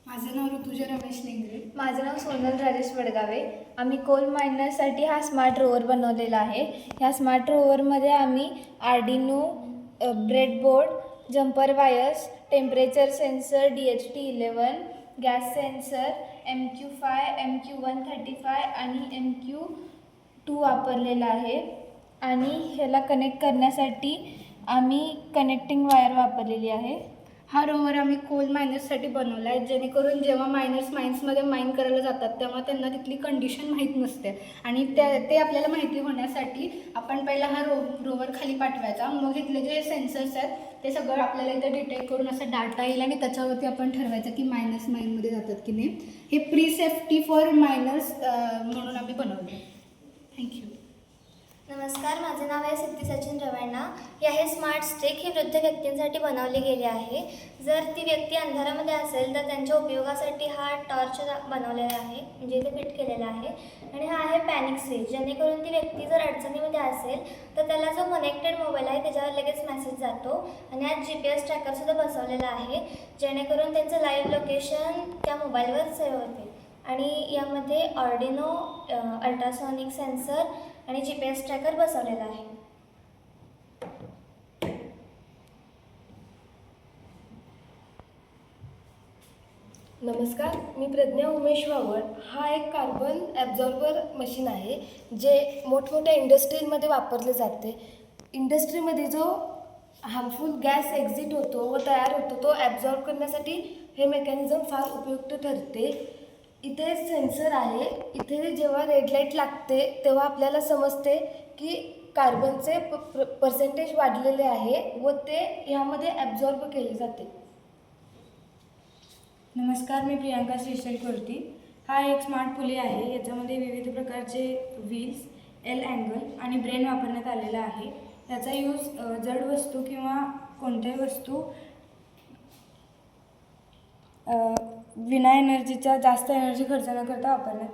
माझं नाव ऋतुजा रमेश नेंगरे. माझं नाव सोनल राजेश वडगावे. आम्ही कोल मायनरसाठी हा स्मार्ट रोवर बनवलेला आहे. ह्या स्मार्ट रोवरमध्ये आम्ही Arduino, breadboard, jumper wires, temperature sensor DHT11, gas sensor MQ5, MQ135 आणि MQ2 वापरलेला आहे. आणि ह्याला कनेक्ट करण्यासाठी आम्ही कनेक्टिंग वायर वापरलेली आहे. हा रोवर आम्ही कोल मायनर्ससाठी बनवला आहे, जेणेकरून जेव्हा मायन्समध्ये माइन करायला जातात तेव्हा त्यांना तिथली कंडिशन माहीत नसते आणि ते आपल्याला माहिती होण्यासाठी आपण पहिला हा रोवर खाली पाठवायचा. मग इथले जे सेन्सर्स आहेत ते सगळं आपल्याला इथं डिटेक्ट करून असा डाटा येईल आणि त्याच्यावरती आपण ठरवायचं की मायनर्स माइनमध्ये जातात की नाही. हे प्री सेफ्टी फॉर मायनर्स म्हणून आम्ही बनवले. थँक्यू. नमस्कार, माझे नाव आहे सिद्धी सचिन रवाना. हे स्मार्ट स्टिक ही वृद्ध व्यक्तींसाठी बनवले गेले आहे. जर ती व्यक्ती अंधारामध्ये असेल तर त्यांच्या उपयोगासाठी हा टॉर्च बनवलेला आहे, म्हणजे इथे फिट केलेला आहे. आणि हा आहे पॅनिक स्विच, जेणेकरून ती व्यक्ती जर अडचणीमध्ये असेल तर त्याला जो कनेक्टेड मोबाईल आहे त्याच्यावर लगेच मेसेज जातो. आणि यात GPS ट्रॅकरसुद्धा बसवलेला आहे, जेणेकरून त्यांचं लाईव्ह लोकेशन त्या मोबाईलवर सेव्ह होते. आणि यामध्ये ऑर्डिनो, अल्ट्रासॉनिक सेन्सर आणि GPS ट्रॅकर बसवलेला आहे. नमस्कार, मी प्रज्ञा उमेश वावळ. हा एक कार्बन ॲब्झॉर्बर मशीन आहे जे मोठमोठ्या इंडस्ट्रीमध्ये वापरले जाते. इंडस्ट्रीमध्ये जो हार्मफुल गॅस एक्झिट होतो व तयार होतो तो ॲब्झॉर्ब करण्यासाठी हे मेकॅनिझम फार उपयुक्त ठरते. इथे सेन्सर आहे. इथे जेव्हा रेड लाईट लागते तेव्हा आपल्याला समजते की कार्बनचे पर्सेंटेज वाढलेले आहे व ते ह्यामध्ये ॲब्झॉर्ब केले जाते. नमस्कार, मी प्रियांका श्रीशैल कोरती. हा एक स्मार्ट पुली आहे. याच्यामध्ये विविध प्रकारचे व्हील्स, L अँगल आणि ब्रेन वापरण्यात आलेला आहे. याचा यूज जड वस्तू किंवा कोणत्याही वस्तू विना एनर्जीच्या जास्त एनर्जी खर्च न करता वापरण्यात